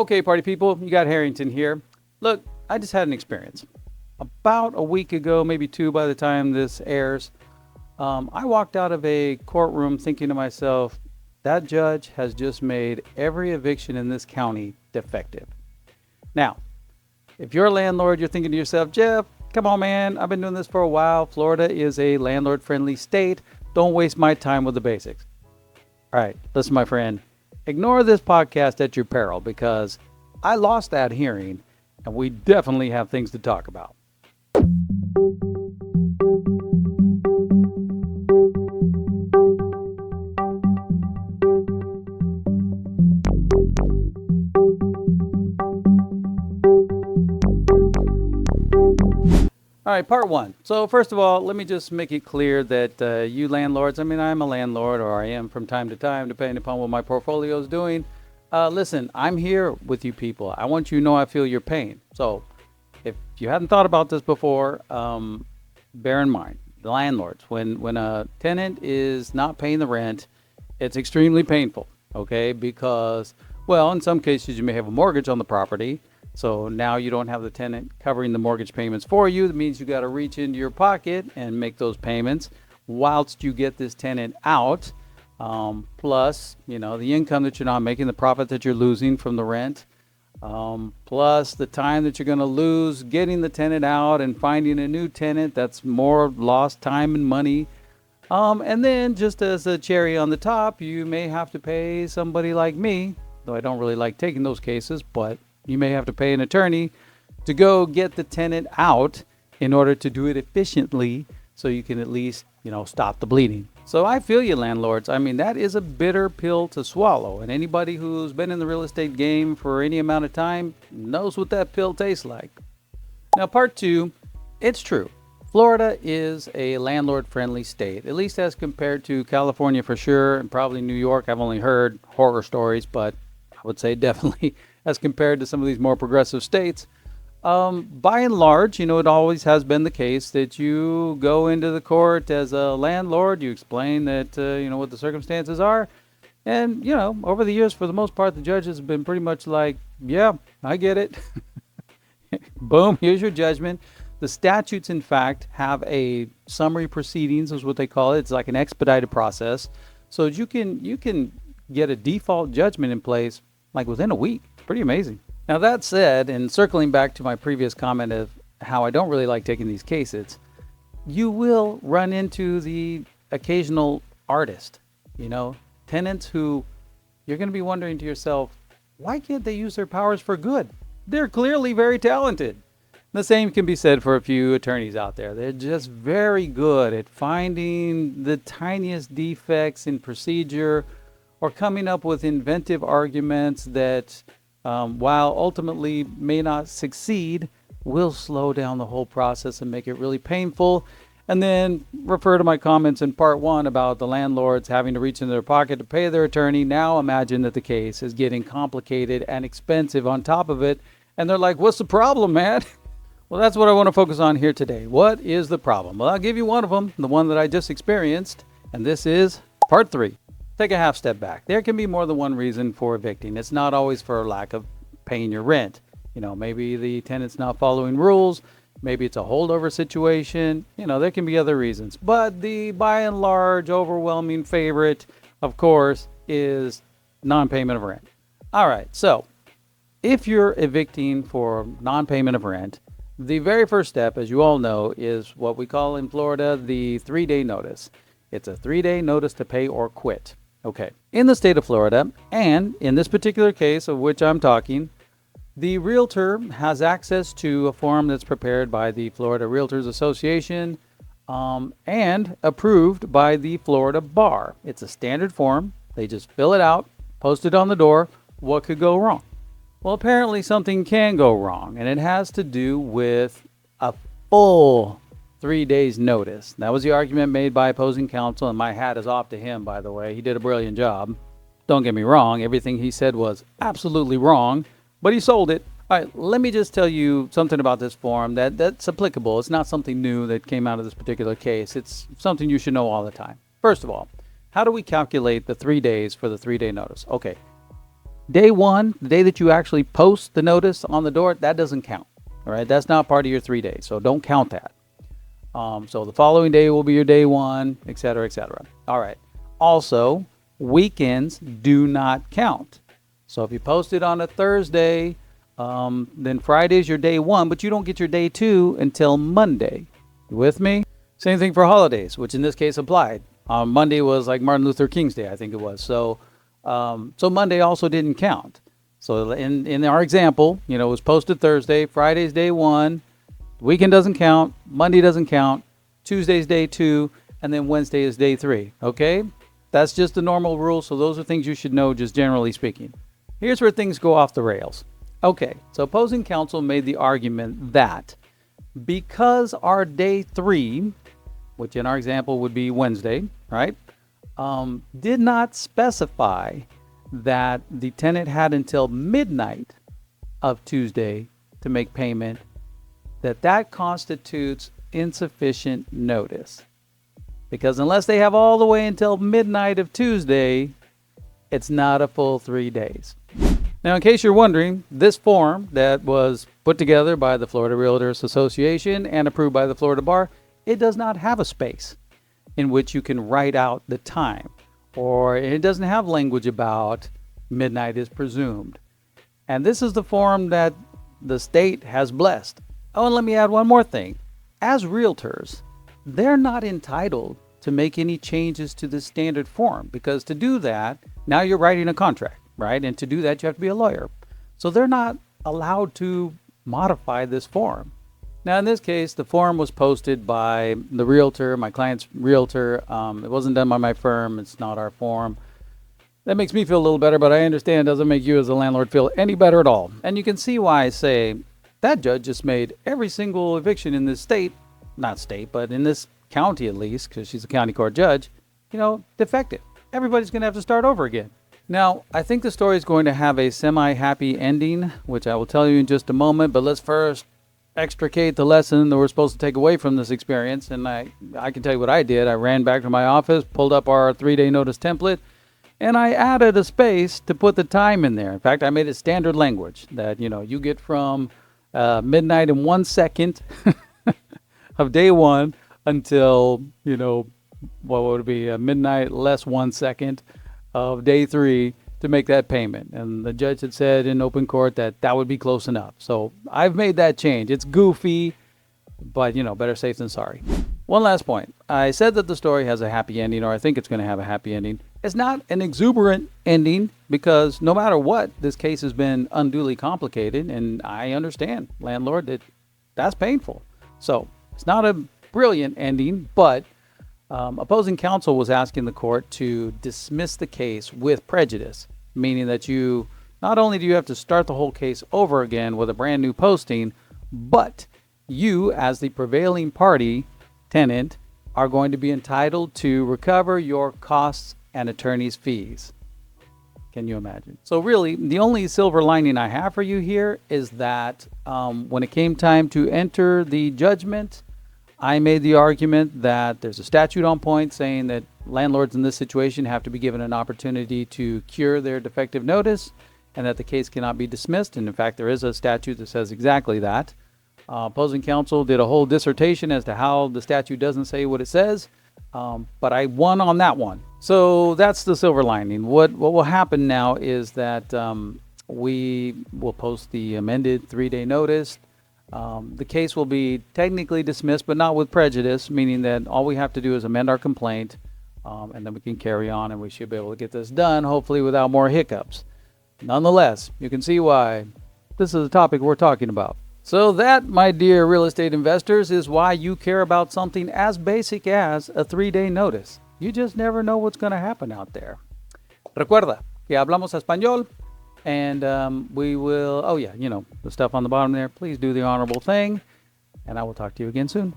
Okay, party people, you got Harrington here. Look, I just had an experience. About a week ago, maybe two by the time this airs, I walked out of a courtroom thinking to myself, that judge has just made every eviction in this county defective. Now, if you're a landlord, you're thinking to yourself, Jeff, come on, man, I've been doing this for a while. Florida is a landlord-friendly state. Don't waste my time with the basics. All right, listen, my friend, ignore this podcast at your peril because I lost that hearing and we definitely have things to talk about. All right, part one. So first of all, let me just make it clear that you landlords, I'm a landlord, or I am from time to time, depending upon what my portfolio is doing. Listen, I'm here with you people. I want you to know I feel your pain. So if you hadn't thought about this before, bear in mind, the landlords, when a tenant is not paying the rent, it's extremely painful, okay? Because, well, in some cases you may have a mortgage on the property. So now you don't have the tenant covering the mortgage payments for you. That means you got to reach into your pocket and make those payments whilst you get this tenant out. Plus, the income that you're not making, the profit that you're losing from the rent. Plus the time that you're going to lose getting the tenant out and finding a new tenant. That's more lost time and money. And then just as a cherry on the top, you may have to pay somebody like me, though I don't really like taking those cases, but you may have to pay an attorney to go get the tenant out in order to do it efficiently so you can at least, stop the bleeding. So I feel you, landlords. That is a bitter pill to swallow. And anybody who's been in the real estate game for any amount of time knows what that pill tastes like. Now, part two, it's true. Florida is a landlord-friendly state, at least as compared to California for sure, and probably New York. I've only heard horror stories, but I would say definitely as compared to some of these more progressive states. By and large, it always has been the case that you go into the court as a landlord, you explain that, what the circumstances are. And, over the years, for the most part, the judges have been pretty much like, yeah, I get it. Boom, here's your judgment. The statutes, in fact, have a summary proceedings, is what they call it. It's like an expedited process. So you can get a default judgment in place like within a week. Pretty amazing. Now that said, and circling back to my previous comment of how I don't really like taking these cases, you will run into the occasional artist, tenants who you're going to be wondering to yourself, why can't they use their powers for good? They're clearly very talented. The same can be said for a few attorneys out there. They're just very good at finding the tiniest defects in procedure or coming up with inventive arguments that while ultimately may not succeed, will slow down the whole process and make it really painful. And then refer to my comments in part one about the landlords having to reach into their pocket to pay their attorney. Now imagine that the case is getting complicated and expensive on top of it. And they're like, what's the problem, man? Well, that's what I want to focus on here today. What is the problem? Well, I'll give you one of them, the one that I just experienced. And this is part three. Take a half step back. There can be more than one reason for evicting. It's not always for lack of paying your rent. Maybe the tenant's not following rules. Maybe it's a holdover situation. There can be other reasons. But the by and large overwhelming favorite, of course, is non-payment of rent. All right. So if you're evicting for non-payment of rent, the very first step, as you all know, is what we call in Florida the 3-day notice. It's a 3-day notice to pay or quit. Okay. In the state of Florida, and in this particular case of which I'm talking, the realtor has access to a form that's prepared by the Florida Realtors Association and approved by the Florida Bar. It's a standard form. They just fill it out, post it on the door. What could go wrong? Well, apparently something can go wrong, and it has to do with a full 3 days notice. That was the argument made by opposing counsel, and my hat is off to him, by the way. He did a brilliant job. Don't get me wrong. Everything he said was absolutely wrong, but he sold it. All right, let me just tell you something about this form that's applicable. It's not something new that came out of this particular case. It's something you should know all the time. First of all, how do we calculate the 3 days for the 3-day notice? Okay, day one, the day that you actually post the notice on the door, that doesn't count. All right, that's not part of your 3 days, so don't count that. So the following day will be your day one, etc., etc. All right. Also, weekends do not count. So if you post it on a Thursday, then Friday's your day one, but you don't get your day two until Monday. You with me? Same thing for holidays, which in this case applied. Monday was like Martin Luther King's Day, I think it was. So Monday also didn't count. So in our example, it was posted Thursday, Friday's day one, weekend doesn't count, Monday doesn't count, Tuesday's day two, and then Wednesday is day three. Okay? That's just the normal rule. So those are things you should know, just generally speaking. Here's where things go off the rails. Okay, so opposing counsel made the argument that because our day three, which in our example would be Wednesday, right, did not specify that the tenant had until midnight of Tuesday to make payment, that constitutes insufficient notice. Because unless they have all the way until midnight of Tuesday, it's not a full 3 days. Now, in case you're wondering, this form that was put together by the Florida Realtors Association and approved by the Florida Bar, it does not have a space in which you can write out the time, or it doesn't have language about midnight is presumed. And this is the form that the state has blessed. Oh, and let me add one more thing. As realtors, they're not entitled to make any changes to the standard form, because to do that, now you're writing a contract, right? And to do that, you have to be a lawyer. So they're not allowed to modify this form. Now, in this case, the form was posted by the realtor, my client's realtor. It wasn't done by my firm. It's not our form. That makes me feel a little better, but I understand it doesn't make you as a landlord feel any better at all. And you can see why I say that judge just made every single eviction in this state, not state, but in this county at least, because she's a county court judge, defective. Everybody's going to have to start over again. Now, I think the story is going to have a semi-happy ending, which I will tell you in just a moment, but let's first extricate the lesson that we're supposed to take away from this experience. And I can tell you what I did. I ran back to my office, pulled up our 3-day notice template, and I added a space to put the time in there. In fact, I made it standard language that, you get from midnight and 1 second of day one until, what would it be, midnight less 1 second of day three to make that payment. And the judge had said in open court that would be close enough. So I've made that change. It's goofy, but better safe than sorry. One last point. I said that the story has a happy ending, or I think it's going to have a happy ending. It's not an exuberant ending, because no matter what, this case has been unduly complicated, and I understand, landlord, that's painful. So it's not a brilliant ending, but opposing counsel was asking the court to dismiss the case with prejudice, meaning that not only do you have to start the whole case over again with a brand new posting, but you, as the prevailing party tenant, are going to be entitled to recover your costs and attorney's fees. Can you imagine? So really, the only silver lining I have for you here is that when it came time to enter the judgment, I made the argument that there's a statute on point saying that landlords in this situation have to be given an opportunity to cure their defective notice, and that the case cannot be dismissed. And in fact, there is a statute that says exactly that. Opposing counsel did a whole dissertation as to how the statute doesn't say what it says, but I won on that one. So that's the silver lining. What will happen now is that we will post the amended 3-day notice. The case will be technically dismissed, but not with prejudice, meaning that all we have to do is amend our complaint, and then we can carry on, and we should be able to get this done, hopefully without more hiccups. Nonetheless, you can see why this is a topic we're talking about. So that, my dear real estate investors, is why you care about something as basic as a 3-day notice. You just never know what's going to happen out there. Recuerda que hablamos español, and we will, the stuff on the bottom there, please do the honorable thing, and I will talk to you again soon.